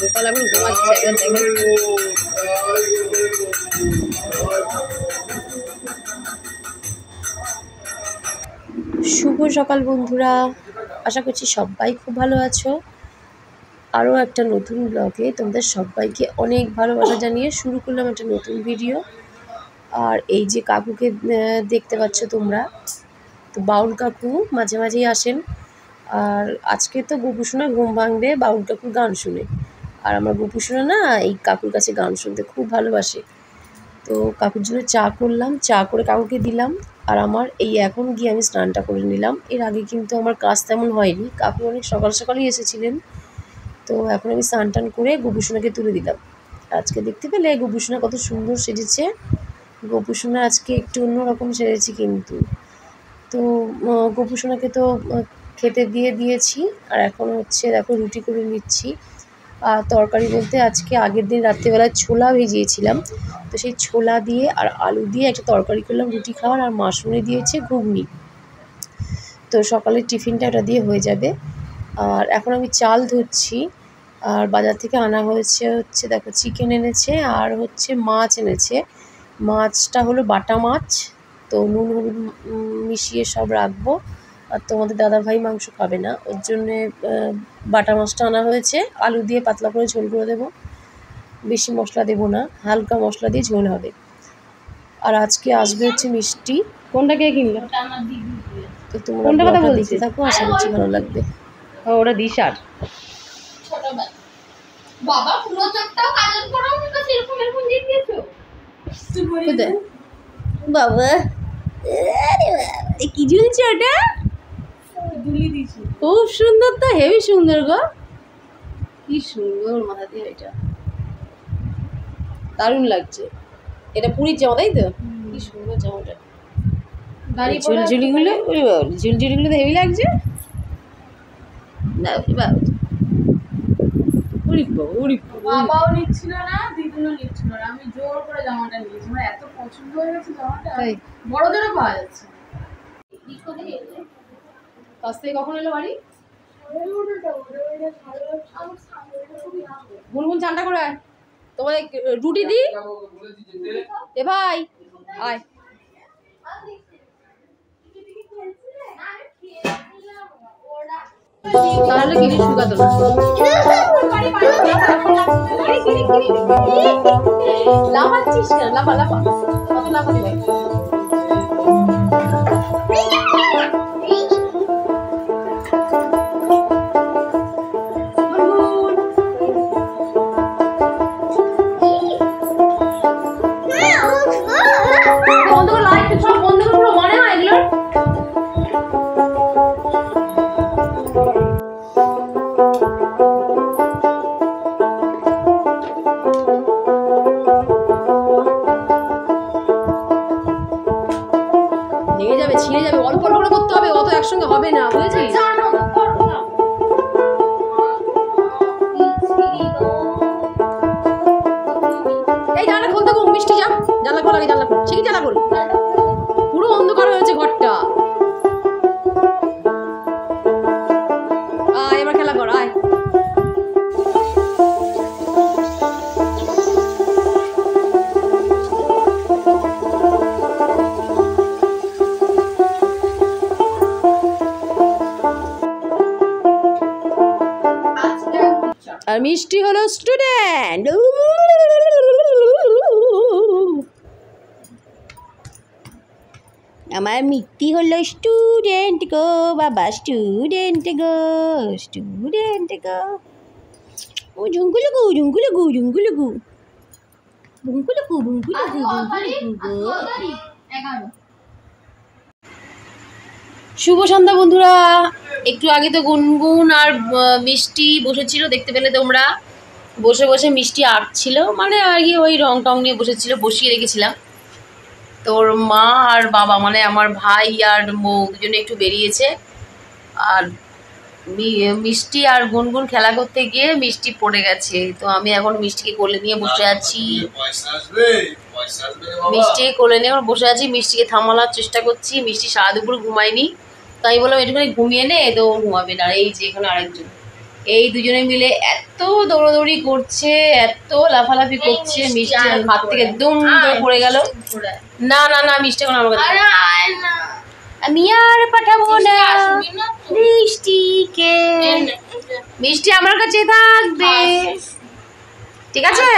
গোপাল এখন ঘুমাচ্ছে, এবার দেখেন। শুভ সকাল বন্ধুরা, আশা করছি সবাই খুব ভালো আছো। আরও একটা নতুন ব্লগে তোমাদের সবাইকে অনেক ভালোবাসা জানিয়ে শুরু করলাম একটা নতুন ভিডিও। আর এই যে কাকুকে দেখতে পাচ্ছ তোমরা, তো বাউল কাকু মাঝে মাঝেই আসেন। আর আজকে তো গোপুসোনা ঘুম ভাঙবে বাউল কাকুর গান শুনে। আর আমার গোপুসোনা না এই কাকুর কাছে গান শুনতে খুব ভালোবাসে। তো কাকুর জন্য চা করলাম, চা করে কাকুকে দিলাম। আর আমার এই এখন গিয়ে আমি স্নানটা করে নিলাম। এর আগে কিন্তু আমার কাজ তেমন হয়নি, কাকু অনেক সকাল সকালই এসেছিলেন। তো এখন আমি স্নান টান করে গোপুসোনাকে তুলে দিলাম। আজকে দেখতে পেলে গোপুসোনা কত সুন্দর সেজেছে। গোপুসোনা আজকে একটু অন্যরকম সেজেছে কিন্তু। তো গোপুসোনাকে তো খেতে দিয়েছি। আর এখন হচ্ছে দেখো রুটি করে নিচ্ছি। আর তরকারি বলতে আজকে আগের দিন রাত্রিবেলায় ছোলা ভিজিয়েছিলাম, তো সেই ছোলা দিয়ে আর আলু দিয়ে একটা তরকারি করলাম রুটি খাওয়ার। আর মাশরুমে দিয়েছে ঘুগনি, তো সকালের টিফিনটা ওটা দিয়ে হয়ে যাবে। আর এখন আমি চাল ধুচ্ছি। আর বাজার থেকে আনা হচ্ছে দেখো চিকেন এনেছে আর হচ্ছে মাছ এনেছে। মাছটা হলো বাটা মাছ, তো নুন হলুদ মিশিয়ে সব রাখবো। আর তোমাদের দাদাভাই মাংস খাবে না, ওর জন্যে বাটা মাছটা আনা হয়েছে। আলু দিয়ে পাতলা করে ঝোল করে দেবো, বেশি মশলা দেবো না, হালকা মশলা দিয়ে ঝোল হবে। আর আজকে আসবে হচ্ছে মিষ্টি। কোনটা কে কিনলো? তো তোমরা কথা দেখতে থাকো, আশা করছি ভালো লাগবে। ওরা দিশার বাবা পুরো চোখটাও কাজল করাও না, সেরকম এরকম দিয়ে দিয়েছো কোথায় বাবা? আরে বাবা কি ঝুলছে ওটা? ঝুলি দিয়েছি, খুব সুন্দর, তো হেভি সুন্দর গো, কি সুন্দর মাথা দিয়ে, এটা দারুণ লাগছে। এটা পুরীর জামা তাই তো? কি সুন্দর জামাটা, ঝুলঝুলিগুলো ঝুলঝুলিগুলো তো হেভি লাগছে। বাবাও নিচ্ছিল না, দিদুনও নিচ্ছিল না, আমি জোর করে জামাটা নিয়েছি। আমার এত পছন্দ হয়ে গেছে জামাটা, বড়দেরও পাওয়া যাচ্ছে। কাছ থেকে কখন এলো বাড়ি? গুনগুন চানটা করে আয়, তোমার রুটি দি এ ভাই আয়। তাহলে গিরি শুকাতো না, লাফাচ্ছিস কেন? লাফা লাফা কত লাফাতে ভাই। বন্ধ করে লাইট সব বন্ধ করে, পুরো মনে হয় এগুলো। ভেঙে যাবে, ছিঁড়ে যাবে, অল্প অল্প করে করতে হবে, অত একসঙ্গে হবে না, বুঝেছিস? এই জানলা খোল তো, মিষ্টি যা জানলা খোল, আগে জানলা খোল, ঠিকই জানলা খোল, পুরো অন্ধকার হয়েছে ঘরটা। আয় এবার খেলা কর, আয়। আর মিষ্টি হলো স্টুডেন্ট। আমার মিষ্টি হলো স্টুডেন্ট গো বাবা, স্টুডেন্ট গো, স্টুডেন্ট গো। ও ঝুঙ্কুলু গু ঝুঙ্কুলু গু ঝুঙ্কুলু গু ঝুঙ্কুলু গু ঝুঙ্কুলু গু ঝুঙ্কুলু গু। শুভ সন্ধ্যা বন্ধুরা। একটু আগে তো গুনগুন আর মিষ্টি বসেছিল, দেখতে পেলে তোমরা, বসে বসে মিষ্টি আঁকছিল, মানে আর কি ওই রং টং নিয়ে বসেছিল, বসিয়ে রেখেছিলাম। তোর মা আর বাবা মানে আমার ভাই আর বউ দুজনে একটু বেরিয়েছে। আর মিষ্টি আর গুনগুন খেলা করতে গিয়ে মিষ্টি পড়ে গেছে, তো আমি এখন মিষ্টিকে কোলে নিয়ে বসে আছি। মিষ্টিকে কোলে নিয়ে এখন বসে আছি, মিষ্টিকে থামানোর চেষ্টা করছি। মিষ্টি সারা দুপুর ঘুমায়নি, তো আমি বললাম একটুখানি ঘুমিয়ে নে, তো ঘুমাবে না। এই যে এখানে আরেকজন, এই দুজনে মিলে এত দৌড়াদৌড়ি করছে, এত লাফালাফি করছে, মিষ্টি হাত থেকে দুম করে পড়ে গেল। না না না, মিষ্টি এখন আমার কাছে, আমি আর পাঠাবো না মিষ্টিকে, মিষ্টি আমার কাছে থাকবে, ঠিক আছে?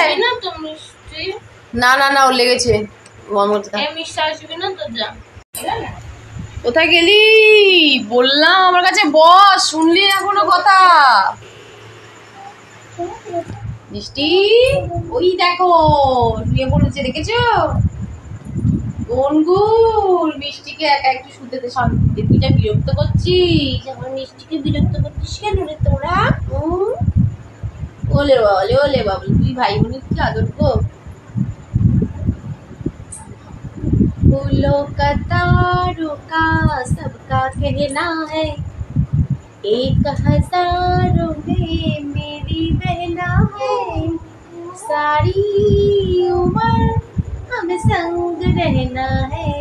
না না না, ওর লেগেছে। কোথায় গেলি? বললাম আমার কাছে বস, শুনলি না কোনো কথা? মিষ্টি ওই দেখো শুয়ে পড়েছে, দেখেছো? গুনগুন মিষ্টিকে একা একটু শুতে দে, শান্তিতে। তুই যা বিরক্ত করছিস, আমার মিষ্টিকে বিরক্ত করছিস কেন রে তোরা? ওলে বাবলে, ওলে বাবলে, তুই ভাই বোনের কি আদর গো। फूलों का तारों का सबका कहना है, एक हजारों में मेरी बहना है, सारी उम्र हमें संग रहना है,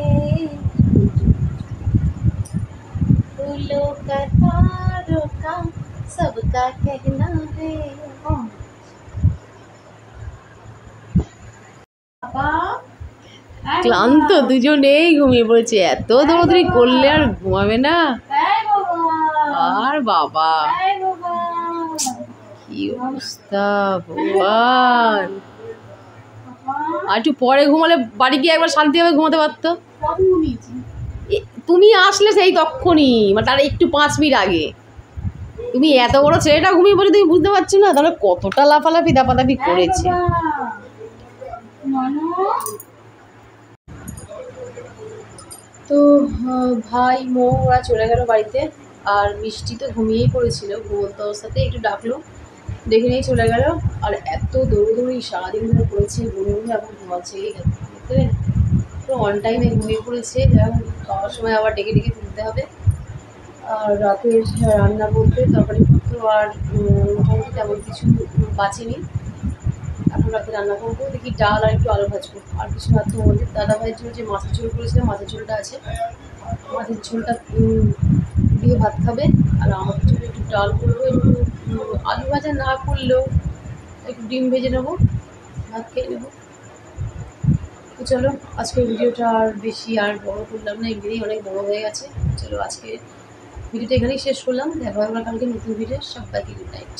फूलों का तारों का सबका कहना है। ক্লান্ত দুজনেই ঘুমিয়ে পড়েছে, এত দৌড়াদৌড়ি করলে আর ঘুমাবে না। আর বাবা কি অবস্থা ভগবান, আর একটু পরে ঘুমালে বাড়ি গিয়ে একবার শান্তিভাবে ঘুমাতে পারতো। তুমি আসলে সেই তখনই, মানে তার একটু 5 মিনিট আগে। তুমি এত বড় ছেলেটা ঘুমিয়ে পড়ে তুমি বুঝতে পারছো না তাহলে কতটা লাফালাফি দাপাদাপি করেছে। তো ভাই মৌ ওরা চলে গেল বাড়িতে, আর মিষ্টি তো ঘুমিয়েই পড়েছিল, ঘুমন্ত অবস্থাতে একটু ডাকলো, ডেকে নিয়ে চলে গেল। আর এত দৌড়দৌড়ি সারাদিন ধরে পড়েছে, ঘুমিয়ে এখন ঘুমাচ্ছে, বুঝতে পেরেন? তো অন টাইমে ঘুমিয়ে পড়েছে, খাওয়ার সময় আবার ডেকে ডেকে তুলতে হবে। আর রাতের রান্না বলতে তরকারিপত্র আর মোটামুটি তেমন কিছু বাঁচেনি। এখন রাতে রান্না করবো, দেখি ডাল আর একটু আলু ভাজবো, আর কিছু ভাবতে আমাদের দাদা ভাইয়ের জন্য যে মাছের ঝোল করেছিলাম, মাছের ঝোলটা আছে, মাছের ঝোলটা দিয়ে ভাত খাবে। আর আমাদের জন্য একটু ডাল করবো, একটু আলু ভাজা না করলেও একটু ডিম ভেজে নেবো, ভাত খেয়ে নেবো। তো চলো আজকের ভিডিওটা আর বেশি আর বড় করলাম না, এমনিই অনেক বড় হয়ে গেছে। চলো আজকে ভিডিওটা এখানেই শেষ করলাম, দেখা হবে কালকে নতুন ভিডিও। সবাইকে গুড নাইট।